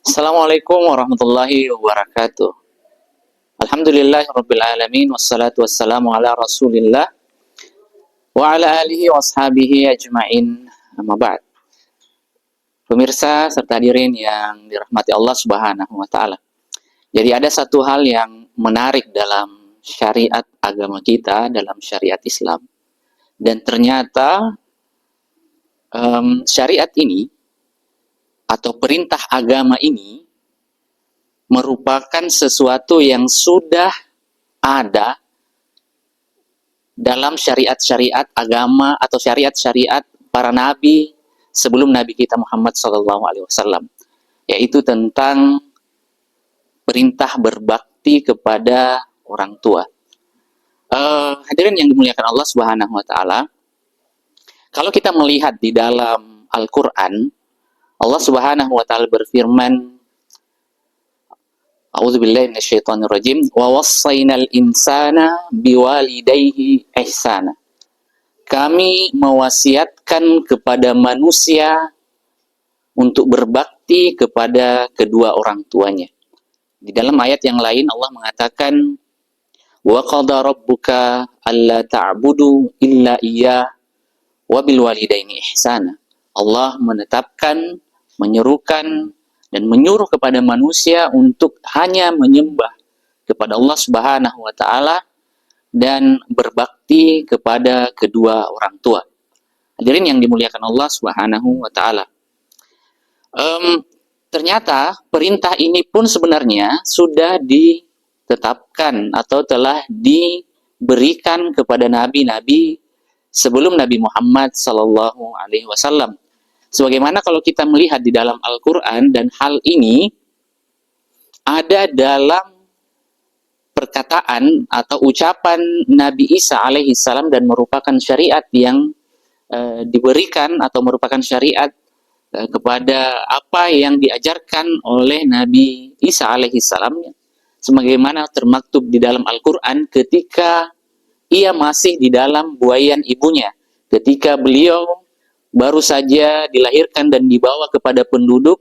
Assalamualaikum warahmatullahi wabarakatuh. Alhamdulillahirabbil alamin wassalatu wassalamu ala Rasulillah wa ala alihi washabihi ajmain. Amma ba'd. Pemirsa serta hadirin yang dirahmati Allah Subhanahu wa taala. Jadi ada satu hal yang menarik dalam syariat agama kita, dalam syariat Islam. Dan ternyata syariat ini atau perintah agama ini merupakan sesuatu yang sudah ada dalam syariat-syariat agama atau syariat-syariat para nabi sebelum Nabi kita Muhammad SAW, yaitu tentang perintah berbakti kepada orang tua. Hadirin yang dimuliakan Allah Subhanahu Wa Taala, kalau kita melihat di dalam Al-Quran, Allah Subhanahu Wa Taala berfirman, A'udzubillahi minasyaitonirrajim. Wa wassaynal insana biwalidayhi ihsana. Kami mewasiatkan kepada manusia untuk berbakti kepada kedua orang tuanya. Di dalam ayat yang lain Allah mengatakan, wa qada rabbuka alla ta'budu illa iyyah wa bil walidaini ihsana. Allah menetapkan, menyerukan dan menyuruh kepada manusia untuk hanya menyembah kepada Allah Subhanahu wa taala dan berbakti kepada kedua orang tua. Hadirin yang dimuliakan Allah Subhanahu wa taala. Ternyata perintah ini pun sebenarnya sudah ditetapkan atau telah diberikan kepada nabi-nabi sebelum Nabi Muhammad sallallahu alaihi wasallam. Sebagaimana kalau kita melihat di dalam Al-Quran, dan hal ini ada dalam perkataan atau ucapan Nabi Isa alaihi salam dan merupakan syariat yang diberikan atau merupakan syariat kepada apa yang diajarkan oleh Nabi Isa alaihi salam, sebagaimana termaktub di dalam Al-Quran ketika ia masih di dalam buayan ibunya, ketika beliau baru saja dilahirkan dan dibawa kepada penduduk.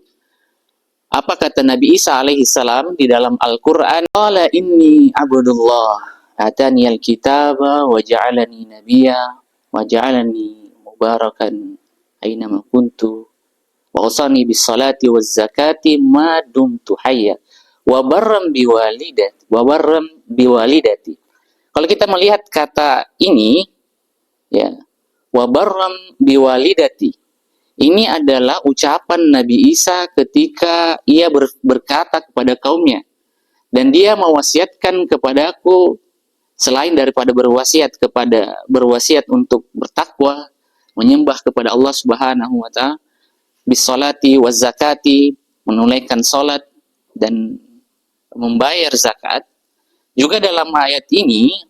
Apa kata Nabi Isa alaihi salam di dalam Al-Quran? Qala inni abdullah atani al-kitaba wa ja'alani nabiyya wa ja'alani mubarakan aynama kuntu wa awsani bis salati waz zakati ma dumtu hayya wa barram biwalidati. Kalau kita melihat kata ini, ya, wa barram biwalidati, ini adalah ucapan Nabi Isa ketika ia berkata kepada kaumnya, dan dia mewasiatkan kepadaku selain daripada berwasiat untuk bertakwa, menyembah kepada Allah Subhanahu wa taala, bisolati waz zakati, menunaikan salat dan membayar zakat. Juga dalam ayat ini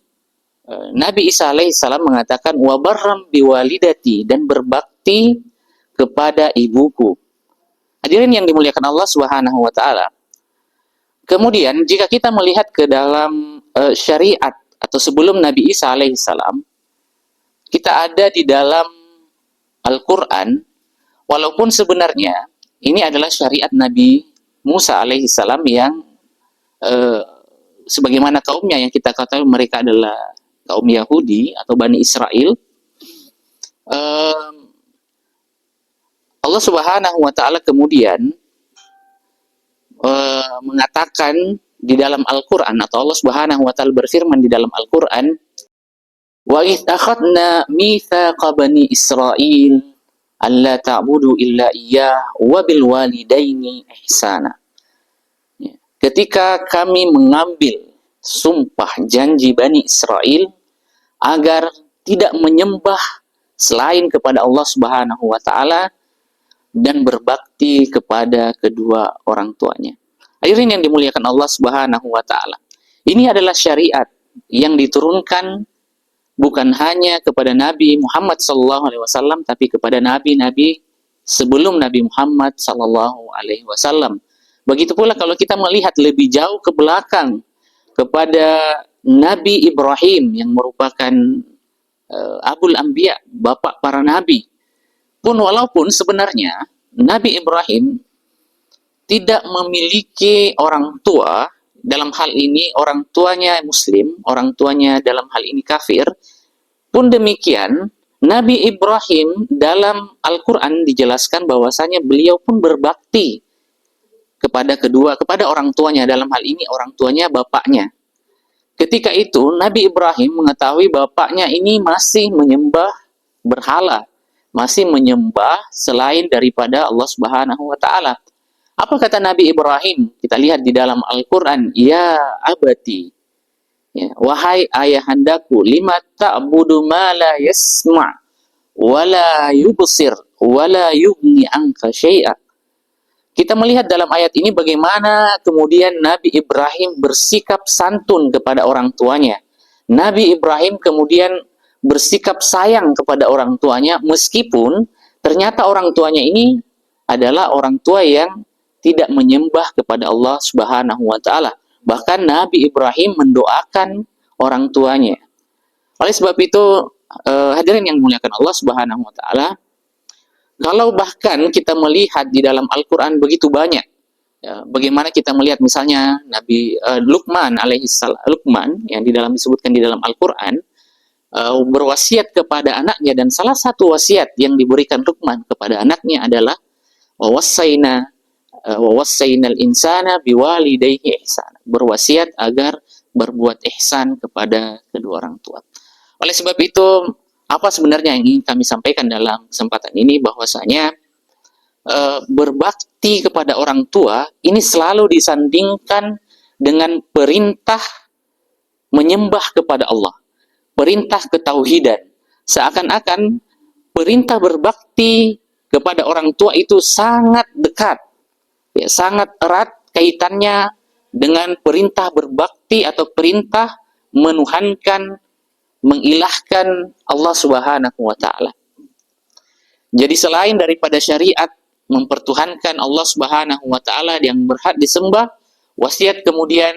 Nabi Isa alaihissalam mengatakan wa barram biwalidati, dan berbakti kepada ibuku. Hadirin yang dimuliakan Allah Subhanahu wa taala. Kemudian jika kita melihat ke dalam syariat atau sebelum Nabi Isa alaihissalam, kita ada di dalam Al-Qur'an, walaupun sebenarnya ini adalah syariat Nabi Musa alaihissalam yang sebagaimana kaumnya yang kita katakan mereka adalah kaum Yahudi atau Bani Israel, Allah Subhanahu wa taala kemudian mengatakan di dalam Al-Qur'an, atau Allah Subhanahu wa taala berfirman di dalam Al-Qur'an, wa idz akhadna mitsaqa bani Israil alla ta'budu illa iyyah wa bil walidaini ihsana. Ketika kami mengambil sumpah janji Bani Israel agar tidak menyembah selain kepada Allah Subhanahu wa taala dan berbakti kepada kedua orang tuanya. Hadirin yang dimuliakan Allah Subhanahu wa taala. Ini adalah syariat yang diturunkan bukan hanya kepada Nabi Muhammad sallallahu alaihi wasallam, tapi kepada nabi-nabi sebelum Nabi Muhammad sallallahu alaihi wasallam. Begitu pula kalau kita melihat lebih jauh ke belakang kepada Nabi Ibrahim yang merupakan Abul Anbiya, bapak para nabi. Pun walaupun sebenarnya Nabi Ibrahim tidak memiliki orang tua, dalam hal ini orang tuanya muslim, orang tuanya dalam hal ini kafir, pun demikian, Nabi Ibrahim dalam Al-Quran dijelaskan bahwasanya beliau pun berbakti kepada orang tuanya, dalam hal ini orang tuanya bapaknya. Ketika itu Nabi Ibrahim mengetahui bapaknya ini masih menyembah berhala, masih menyembah selain daripada Allah Subhanahu wa taala. Apa kata Nabi Ibrahim? Kita lihat di dalam Al-Qur'an, "Ya abati." Ya, wahai ayahandaku, lima ta'budu ma la yasma' wa la yubsir wa la yughni anka syai'a. Kita melihat dalam ayat ini bagaimana kemudian Nabi Ibrahim bersikap santun kepada orang tuanya. Nabi Ibrahim kemudian bersikap sayang kepada orang tuanya meskipun ternyata orang tuanya ini adalah orang tua yang tidak menyembah kepada Allah Subhanahu wa taala. Bahkan Nabi Ibrahim mendoakan orang tuanya. Oleh sebab itu, hadirin yang dimuliakan Allah Subhanahu wa taala, kalau bahkan kita melihat di dalam Al-Quran begitu banyak, ya, bagaimana kita melihat misalnya Nabi Luqman alaihissalam, Luqman yang di dalam disebutkan di dalam Al-Quran, berwasiat kepada anaknya, dan salah satu wasiat yang diberikan Luqman kepada anaknya adalah wawassainal insana biwalidayhi ihsana, berwasiat agar berbuat ihsan kepada kedua orang tua. Oleh sebab itu, apa sebenarnya yang ingin kami sampaikan dalam kesempatan ini, bahwasanya berbakti kepada orang tua ini selalu disandingkan dengan perintah menyembah kepada Allah, perintah ketauhidan. Seakan-akan perintah berbakti kepada orang tua itu sangat dekat, ya, sangat erat kaitannya dengan perintah berbakti atau perintah menuhankan, mengilahkan Allah Subhanahu wa taala. Jadi selain daripada syariat mempertuhankan Allah Subhanahu wa taala yang berhak disembah, wasiat kemudian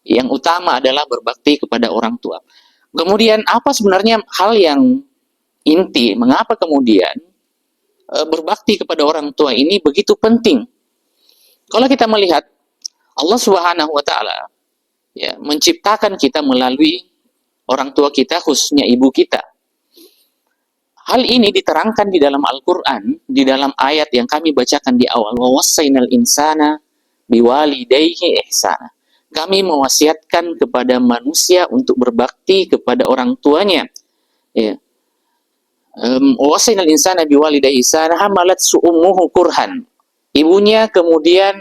yang utama adalah berbakti kepada orang tua. Kemudian apa sebenarnya hal yang inti mengapa kemudian berbakti kepada orang tua ini begitu penting? Kalau kita melihat Allah Subhanahu wa taala, ya, menciptakan kita melalui orang tua kita, khususnya ibu kita. Hal ini diterangkan di dalam Al-Quran, di dalam ayat yang kami bacakan di awal. وَوَصَّيْنَا الْإِنسَانَ بِوَالِدَيْهِ إِحْسَانًا. Kami mewasiatkan kepada manusia untuk berbakti kepada orang tuanya. Ya. وَوَصَّيْنَا الْإِنسَانَ بِوَالِدَيْهِ إِحْسَانًا حَمَلَتْهُ أُمُّهُ كُرْهًا. Ibunya kemudian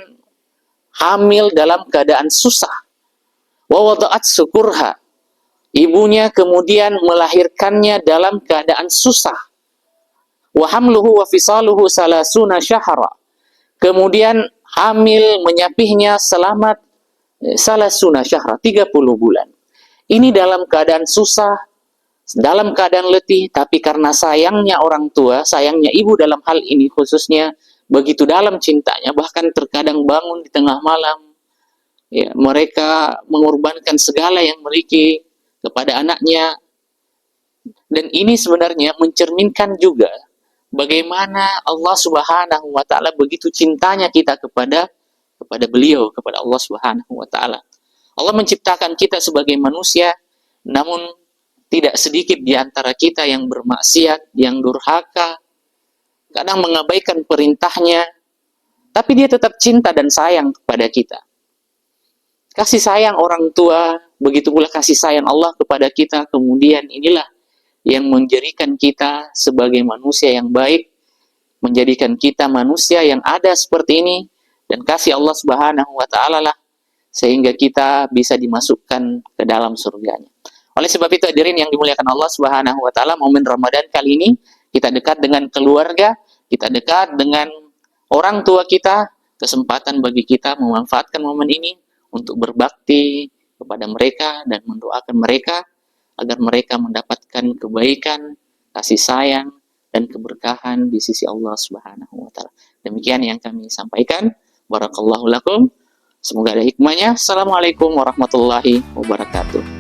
hamil dalam keadaan susah. وَوَضَعَتْهُ كُرْهًا. Ibunya kemudian melahirkannya dalam keadaan susah. Wa hamluhu wa fisaluhu salasuna syahra. Kemudian hamil menyapihnya selama salasuna syahra, 30 bulan. Ini dalam keadaan susah, dalam keadaan letih, tapi karena sayangnya orang tua, sayangnya ibu dalam hal ini khususnya, begitu dalam cintanya, bahkan terkadang bangun di tengah malam, ya, mereka mengorbankan segala yang memiliki kepada anaknya. Dan ini sebenarnya mencerminkan juga bagaimana Allah Subhanahu wa taala begitu cintanya kita kepada beliau, kepada Allah Subhanahu wa taala. Allah menciptakan kita sebagai manusia, namun tidak sedikit di antara kita yang bermaksiat, yang durhaka, kadang mengabaikan perintahnya, tapi dia tetap cinta dan sayang kepada kita. Kasih sayang orang tua, begitu pula kasih sayang Allah kepada kita, kemudian inilah yang menjadikan kita sebagai manusia yang baik, menjadikan kita manusia yang ada seperti ini, dan kasih Allah Subhanahu wa taala lah sehingga kita bisa dimasukkan ke dalam surganya. Oleh sebab itu hadirin yang dimuliakan Allah Subhanahu wa taala, momen Ramadan kali ini kita dekat dengan keluarga, kita dekat dengan orang tua kita, kesempatan bagi kita memanfaatkan momen ini untuk berbakti kepada mereka dan mendoakan mereka agar mereka mendapatkan kebaikan, kasih sayang, dan keberkahan di sisi Allah Subhanahu wa taala. Demikian yang kami sampaikan. Barakallahu lakum. Semoga ada hikmahnya. Assalamualaikum warahmatullahi wabarakatuh.